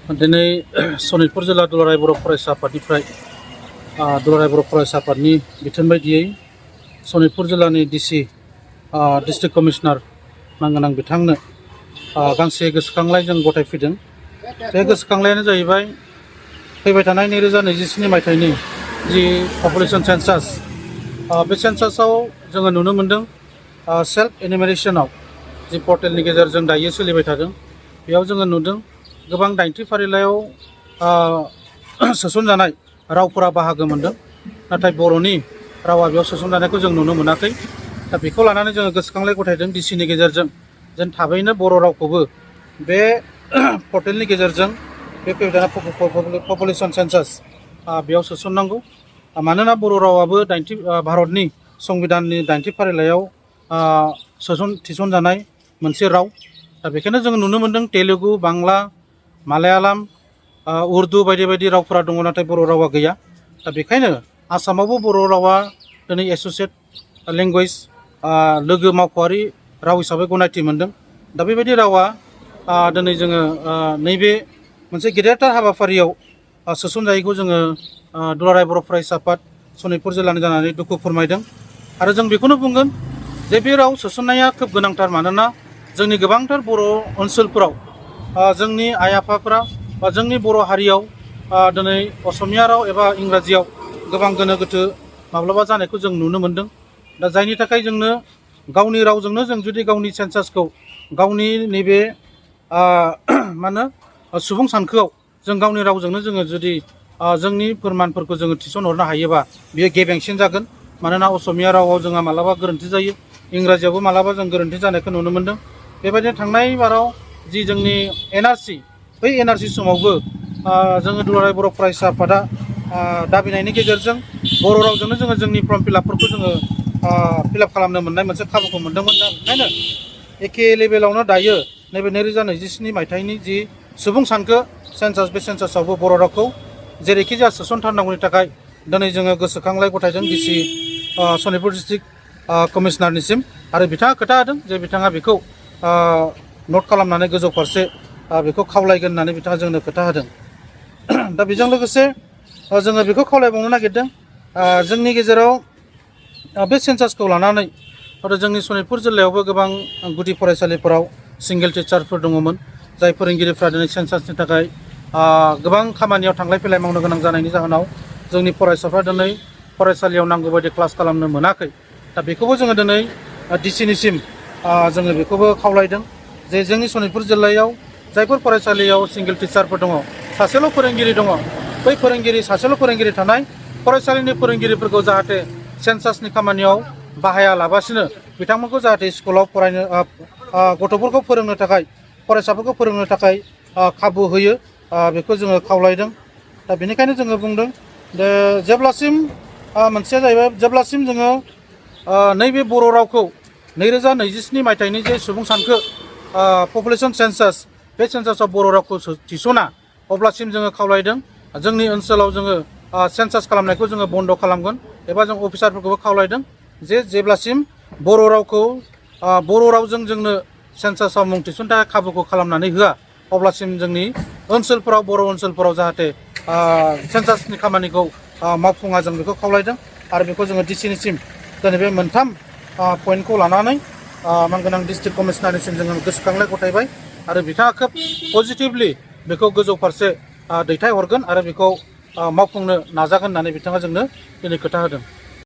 दिनै सनितपुर जिल्ला दुलाराय बर' फरायसा आफादनिफ्राय दुलाराय बर' फरायसा आफादनि बिथोन बायदियै सनितपुर जिल्लानि डिसि डिस्ट्रिक्ट कमिशनार नांगोन आं बिथांनो गांसे गोसोखांलाइ जों गथायफैदों। बे गोसोखांलायानो जाहैबाय फैबाय थानाय 2027 मायथाइनि जि पपुलेशन सेन्सास, बे सेन्सासाव जोङो नुनो मोन्दों सेल्फ एनिमेरेशनाव जि पर्टेलनि गेजेरजों दायो सोलिबाय थादों, बेयाव जोङो नुदों गोबां 90 फारिलाइयाव सोसनजानाय रावफोरा बाहागो मोनदों, नाथाय बर'नि रावा बेयाव सोसनजानायखौ जों नुनो मोनाखै। दा बेखौ लानानै जोङो गोसोखांलाइ गथायदों डिसिनि गेजेरजों जेन थाबैनो बर' रावखौबो बे पर्टेलनि गेजेरजों बे फैबाय थानाय पपुलेशन सेन्सास बेयाव सोसननांगौ। मानोना बर' रावाबो भारतनि संबिधाननि 90 फारिलाइयाव थिसनजानाय मोनसे राव। दा बेखायनो जोङो नुनो मोन्दों तेलुगु, बांला, मालायालाम, उर्दु बायदि बायदि रावफोरा दङ, नाथाय बर' रावा गैया। दा बेखायनो आसामावबो बर' रावा दिनै एस'सियेट लेंगुवेज लोगो मावख'आरि राव हिसाबै गनायथि मोन्दों। दा बेबायदि रावा दिनै जोङो नैबे मोनसे गेदेरथार हाबाफारियाव सोसनजायैखौ जोङो दुलाराय बर' फरायसा आफाद सनितपुर जिल्लानि जानानै दुखु फोरमायदों। आरो जों बेखौनो बुंगोन जे बे राव सोसननाया खोब गोनांथार। मानोना जोंनि गोबांथार बर' ओनसोलफोराव जोंनि आइ आफाफोरा बा जोंनि बर' हारियाव दिनै असमिया राव एबा इंराजियाव गोबां गोनो गोथो माब्लाबा जानायखौ जों नुनो मोन्दों। दा जायनि थाखाय जोंनो गावनि रावजोंनो जों जुदि गावनि सेन्सासखौ गावनि नैबे सुबुं सानखोआव जों गावनि रावजोंनो जोङो जुदि जोंनि फोरमानफोरखौ जोङो थिसनहरनो हायोबा बियो गेबेंसिन जागोन। मानोना असमिया रावाव जोंहा मालाबा गोरोन्थि जायो, इंराजियावबो मालाबा जों गोरोन्थि जानायखौ नुनो मोन्दों। बेबायदिनो थांनाय बाराव जि जोंनि एनआरसि, बै एनआरसि समावबो जोङो दुलाराय बर' फरायसा आफादा दाबिनायनि गेजेरजों बर' रावजोंनो जोङो जोंनि फर्म फिलापफोरखौ जोङो फिलाप खालामनो मोननाय मोनसे खाबुखौ मोन्दोंमोन। ओंखायनो एखे लेभेलावनो दायो नैबे 2027 मायथाइनि जि सुबुं सानखो सेन्सास, बे सेन्सासावबो बर' रावखौ जेरैखि जाया सोसनथारनांगौनि थाखाय दिनै जोङो गोसोखांलाइ गथायदों डिसि सनितपुर डिस्ट्रिक्ट कमिशनारनिसिम। आरो बिथाङा खोथा होदों जे बिथाङा बेखौ नट खालामनानै गोजौ फारसे बेखौ खावलायगोन होननानै बिथाङा जोंनो खोथा होदों। दा बेजों लोगोसे जोङो बेखौ खावलायबावनो नागिरदों जोंनि गेजेराव बे सेन्सासखौ लानानै आरो जोंनि सनितपुर जिल्लायावबो गोबां गुदि फरायसालिफोराव सिंगेल टिचारफोर दङमोन, जाय फोरोंगिरिफ्रा दिनै सेन्सासनि थाखाय गोबां खामानियाव थांलाय फैलाय मावनो गोनां जानायनि जाहोनाव जोंनि फरायसाफ्रा दिनै फरायसालियाव नांगौ बायदि क्लास खालामनो मोनाखै। दा बेखौबो जोङो दिनै डिसिनिसिम जोङो बेखौबो खावलायदों जे जोंनि सनितपुर जिल्लायाव जायफोर फरायसालियाव सिंगेल टिचारफोर दङ, सासेल' फोरोंगिरि दङ, बै सासेल' फोरोंगिरि थानाय फरायसालिनि फोरोंगिरिफोरखौ जाहाथे सेन्सासनि खामानियाव बाहायालाबासिनो बिथांमोनखौ जाहाथे स्कुलाव फरायनो गथ'फोरखौ फोरोंनो थाखाय, फरायसाफोरखौ फोरोंनो थाखाय खाबु होयो, बेखौ जोङो खावलायदों। दा बेनिखायनो जोङो बुंदों जे जेब्लासिम मोनसेया जाहैबाय जेब्लासिम जोङो नैबे बर' रावखौ 2027 मायथाइनि जे सुबुं सानखो पपुलेशन सेन्सास, बे सेन्सासाव बर' रावखौ थिसना, अब्लासिम जोङो खावलायदों जोंनि ओनसोलाव जोङो सेन्सास खालामनायखौ जोङो बन्द' खालामगोन। एबा जों अफिसारफोरखौबो खावलायदों जे जेब्लासिम बर' रावजों जोंनो सेन्सासाव मुं थिसननो थाखाय खाबुखौ खालामनानै होआ, अब्लासिम जोंनि ओनसोलफोराव बर' ओनसोलफोराव जाहाथे सेन्सासनि खामानिखौ मावफुङा, जों बेखौ खावलायदों। आरो बेखौ जोङो डिसिनिसिम दिनै बे मोनथाम पइन्टखौ लानानै मानगोनां डिस्ट्रिक्ट कमिशनारनिसिम जोङो गोसोखांलाय गथायबाय। आरो बिथाङा खोब पजिटिभलि बेखौ गोजौ फारसे दैथायहरगोन आरो बेखौ मावफुंनो नाजागोन होननानै बिथाङा जोंनो दिनै खोथा होदों।